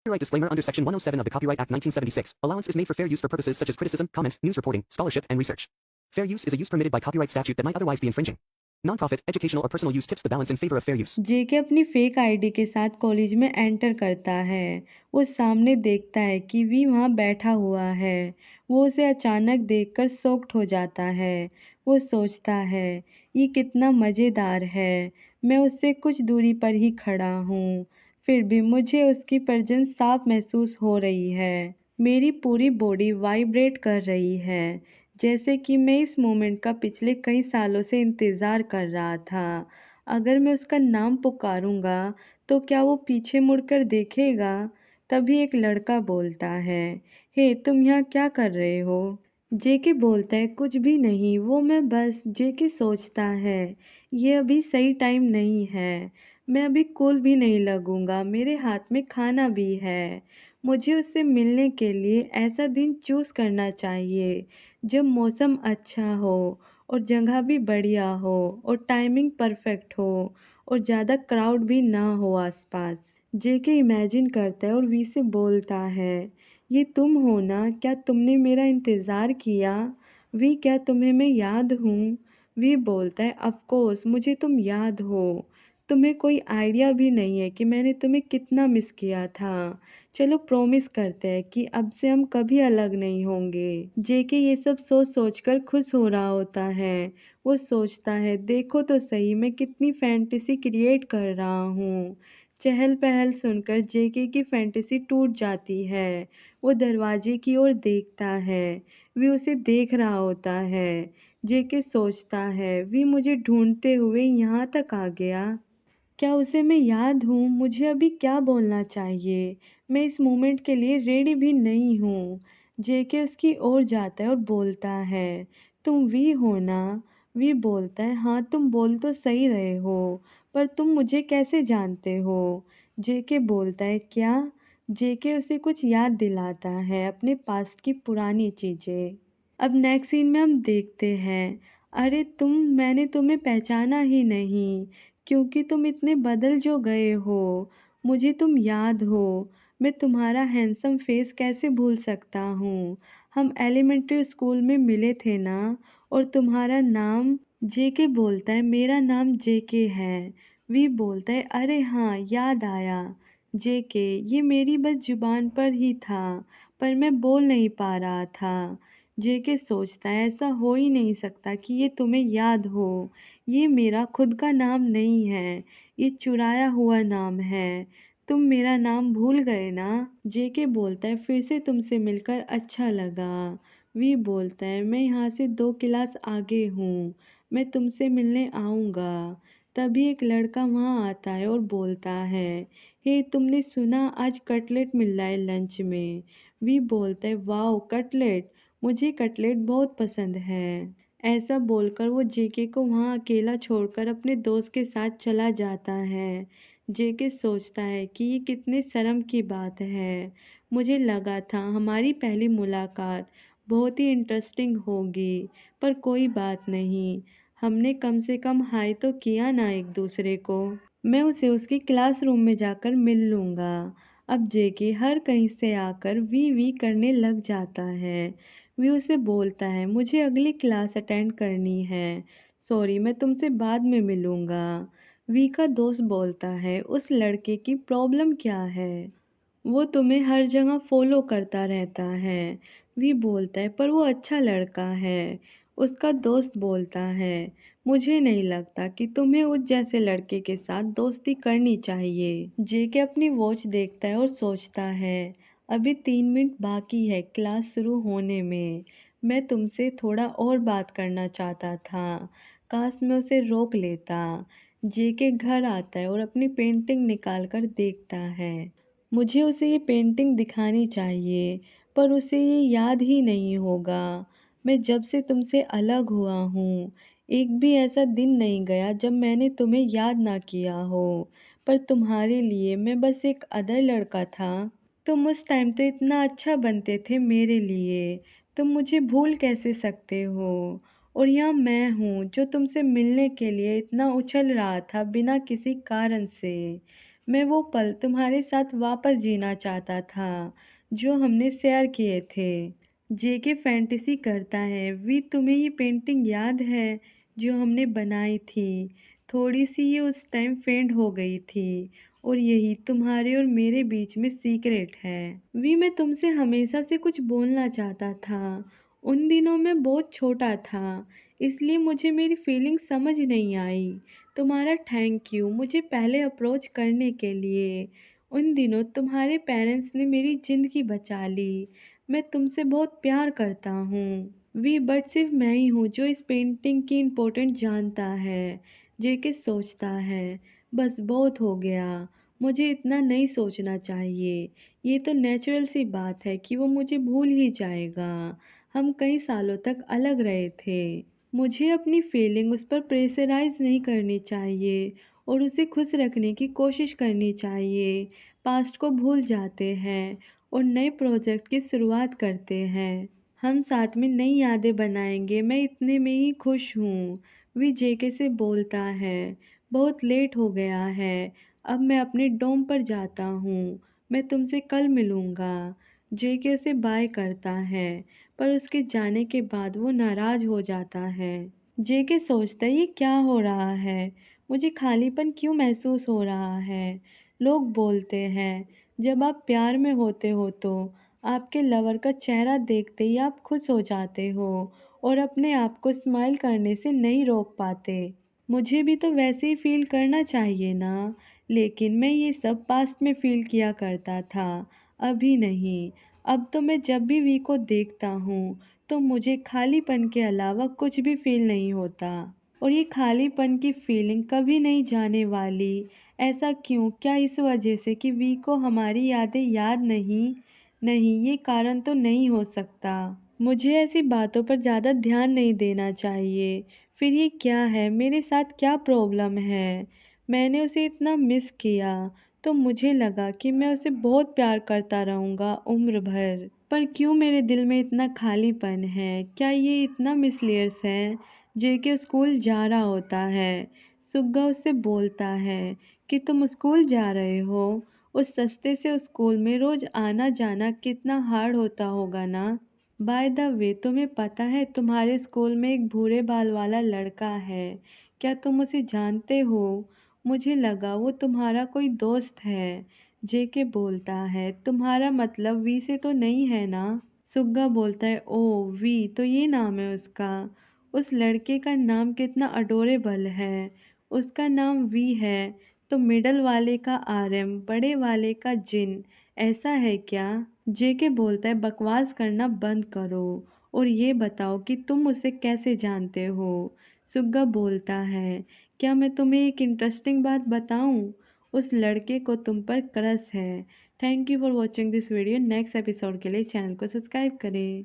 Copyright disclaimer under Section 107 of the Copyright Act 1976. Allowance is made for fair use for purposes such as criticism, comment, news reporting, scholarship, and research. Fair use is a use permitted by copyright statute that might otherwise be infringing. Non-profit, educational or personal use tips the balance in favor of fair use. जेके अपनी fake ID के साथ college में enter करता है। वो सामने देखता है कि वी वहाँ बैठा हुआ है। वो उसे अचानक देखकर शॉक्ड हो जाता है। वो सोचता है, ये कितना मज़ेदार है। मैं उससे कुछ दूरी पर ही खड़ा हूँ, फिर भी मुझे उसकी प्रेजेंस साफ महसूस हो रही है। मेरी पूरी बॉडी वाइब्रेट कर रही है, जैसे कि मैं इस मोमेंट का पिछले कई सालों से इंतज़ार कर रहा था। अगर मैं उसका नाम पुकारूंगा तो क्या वो पीछे मुड़कर देखेगा? तभी एक लड़का बोलता है, हे तुम यहाँ क्या कर रहे हो? जेके बोलता है, कुछ भी नहीं, वो मैं बस। जेके सोचता है, ये अभी सही टाइम नहीं है। मैं अभी कूल भी नहीं लगूंगा, मेरे हाथ में खाना भी है। मुझे उससे मिलने के लिए ऐसा दिन चूज करना चाहिए जब मौसम अच्छा हो और जगह भी बढ़िया हो और टाइमिंग परफेक्ट हो और ज़्यादा क्राउड भी ना हो आसपास। जेके इमेजिन करता है और वी से बोलता है, ये तुम हो ना? क्या तुमने मेरा इंतज़ार किया? वी, क्या तुम्हें मैं याद हूँ? वी बोलता है, ऑफ कोर्स मुझे तुम याद हो। तुम्हें कोई आइडिया भी नहीं है कि मैंने तुम्हें कितना मिस किया था। चलो प्रॉमिस करते हैं कि अब से हम कभी अलग नहीं होंगे। जेके ये सब सोच सोच कर खुश हो रहा होता है। वो सोचता है, देखो तो सही मैं कितनी फैंटेसी क्रिएट कर रहा हूँ। चहल पहल सुनकर जेके की फैंटेसी टूट जाती है। वो दरवाजे की ओर देखता है। वी उसे देख रहा होता है। जेके सोचता है, वी मुझे ढूंढते हुए यहाँ तक आ गया। क्या उसे मैं याद हूँ? मुझे अभी क्या बोलना चाहिए? मैं इस मोमेंट के लिए रेडी भी नहीं हूँ। जेके उसकी ओर जाता है और बोलता है, तुम वी हो ना? वी बोलता है, हाँ तुम बोल तो सही रहे हो, पर तुम मुझे कैसे जानते हो? जेके बोलता है, क्या? जेके उसे कुछ याद दिलाता है, अपने पास्ट की पुरानी चीज़ें। अब नेक्स्ट सीन में हम देखते हैं, अरे तुम, मैंने तुम्हें पहचाना ही नहीं, क्योंकि तुम इतने बदल जो गए हो। मुझे तुम याद हो। मैं तुम्हारा हैंडसम फेस कैसे भूल सकता हूँ? हम एलिमेंट्री स्कूल में मिले थे ना? और तुम्हारा नाम? जेके बोलता है, मेरा नाम जेके है। वी बोलता है, अरे हाँ याद आया। जेके, ये मेरी बस जुबान पर ही था, पर मैं बोल नहीं पा रहा था। जेके सोचता है, ऐसा हो ही नहीं सकता कि ये तुम्हें याद हो। ये मेरा खुद का नाम नहीं है, ये चुराया हुआ नाम है। तुम मेरा नाम भूल गए ना? जेके बोलता है, फिर से तुमसे मिलकर अच्छा लगा। वी बोलता है, मैं यहाँ से 2 क्लास आगे हूँ, मैं तुमसे मिलने आऊँगा। तभी एक लड़का वहाँ आता है और बोलता है, हे तुमने सुना, आज कटलेट मिल रहा है लंच में। वी बोलता है, वाओ कटलेट, मुझे कटलेट बहुत पसंद है। ऐसा बोलकर वो जेके को वहाँ अकेला छोड़कर अपने दोस्त के साथ चला जाता है। जेके सोचता है कि ये कितने शर्म की बात है। मुझे लगा था हमारी पहली मुलाकात बहुत ही इंटरेस्टिंग होगी, पर कोई बात नहीं, हमने कम से कम हाय तो किया ना एक दूसरे को। मैं उसे उसकी क्लासरूम में जाकर मिल लूँगा। अब जेके हर कहीं से आकर वी वी करने लग जाता है। वी उसे बोलता है, मुझे अगली क्लास अटेंड करनी है, सॉरी मैं तुमसे बाद में मिलूँगा। वी का दोस्त बोलता है, उस लड़के की प्रॉब्लम क्या है? वो तुम्हें हर जगह फॉलो करता रहता है। वी बोलता है, पर वो अच्छा लड़का है। उसका दोस्त बोलता है, मुझे नहीं लगता कि तुम्हें उस जैसे लड़के के साथ दोस्ती करनी चाहिए। जेके अपनी वॉच देखता है और सोचता है, अभी 3 मिनट बाकी है क्लास शुरू होने में। मैं तुमसे थोड़ा और बात करना चाहता था। काश मैं उसे रोक लेता। जेके घर आता है और अपनी पेंटिंग निकाल कर देखता है। मुझे उसे ये पेंटिंग दिखानी चाहिए, पर उसे ये याद ही नहीं होगा। मैं जब से तुमसे अलग हुआ हूँ, एक भी ऐसा दिन नहीं गया जब मैंने तुम्हें याद ना किया हो। पर तुम्हारे लिए मैं बस एक अदर लड़का था। तुम उस टाइम तो इतना अच्छा बनते थे मेरे लिए। तुम मुझे भूल कैसे सकते हो? और यहाँ मैं हूँ जो तुमसे मिलने के लिए इतना उछल रहा था बिना किसी कारण से। मैं वो पल तुम्हारे साथ वापस जीना चाहता था जो हमने शेयर किए थे। जेके फैंटेसी करता है, वी तुम्हें ये पेंटिंग याद है जो हमने बनाई थी? थोड़ी सी ये उस टाइम फेंट हो गई थी और यही तुम्हारे और मेरे बीच में सीक्रेट है। वी मैं तुमसे हमेशा से कुछ बोलना चाहता था। उन दिनों मैं बहुत छोटा था, इसलिए मुझे मेरी फीलिंग समझ नहीं आई। तुम्हारा थैंक यू मुझे पहले अप्रोच करने के लिए। उन दिनों तुम्हारे पेरेंट्स ने मेरी ज़िंदगी बचा ली। मैं तुमसे बहुत प्यार करता हूँ। वी बट सिर्फ मैं ही हूँ जो इस पेंटिंग की इम्पोर्टेंट जानता है। जेके सोचता है, बस बहुत हो गया। मुझे इतना नहीं सोचना चाहिए। ये तो नेचुरल सी बात है कि वो मुझे भूल ही जाएगा। हम कई सालों तक अलग रहे थे। मुझे अपनी फीलिंग उस पर प्रेशराइज़ नहीं करनी चाहिए और उसे खुश रखने की कोशिश करनी चाहिए। पास्ट को भूल जाते हैं और नए प्रोजेक्ट की शुरुआत करते हैं। हम साथ में नई यादें बनाएंगे, मैं इतने में ही खुश हूँ। वी जेके से बोलता है, बहुत लेट हो गया है, अब मैं अपने डोम पर जाता हूँ। मैं तुमसे कल मिलूँगा। जेके उसे बाय करता है, पर उसके जाने के बाद वो नाराज़ हो जाता है। जेके सोचता है ये क्या हो रहा है? मुझे खालीपन क्यों महसूस हो रहा है? लोग बोलते हैं जब आप प्यार में होते हो तो आपके लवर का चेहरा देखते ही आप खुश हो जाते हो और अपने आप को स्माइल करने से नहीं रोक पाते। मुझे भी तो वैसे ही फील करना चाहिए ना, लेकिन मैं ये सब पास्ट में फील किया करता था, अभी नहीं। अब तो मैं जब भी वी को देखता हूँ तो मुझे खालीपन के अलावा कुछ भी फील नहीं होता और ये खालीपन की फीलिंग कभी नहीं जाने वाली। ऐसा क्यों? क्या इस वजह से कि वी को हमारी यादें याद नहीं? नहीं, ये कारण तो नहीं हो सकता। मुझे ऐसी बातों पर ज़्यादा ध्यान नहीं देना चाहिए। फिर ये क्या है? मेरे साथ क्या प्रॉब्लम है? मैंने उसे इतना मिस किया तो मुझे लगा कि मैं उसे बहुत प्यार करता रहूँगा उम्र भर। पर क्यों मेरे दिल में इतना खालीपन है? क्या ये इतना मिसलीनियस है? जेके स्कूल जा रहा होता है। सुग्गा उससे बोलता है कि तुम स्कूल जा रहे हो? उस सस्ते से स्कूल में रोज आना जाना कितना हार्ड होता होगा ना। बाय द वे तुम्हें पता है तुम्हारे स्कूल में एक भूरे बाल वाला लड़का है। क्या तुम उसे जानते हो? मुझे लगा वो तुम्हारा कोई दोस्त है। जेके बोलता है, तुम्हारा मतलब वी से तो नहीं है ना? सुग्गा बोलता है, ओ वी तो ये नाम है उसका। उस लड़के का नाम कितना अडोरेबल है। उसका नाम वी है तो मिडल वाले का आरएम, बड़े वाले का जिन, ऐसा है क्या? जेके बोलता है, बकवास करना बंद करो और ये बताओ कि तुम उसे कैसे जानते हो? सुग्गा बोलता है, क्या मैं तुम्हें एक इंटरेस्टिंग बात बताऊं? उस लड़के को तुम पर क्रश है। Thank you for watching this video. Next episode के लिए चैनल को सब्सक्राइब करें।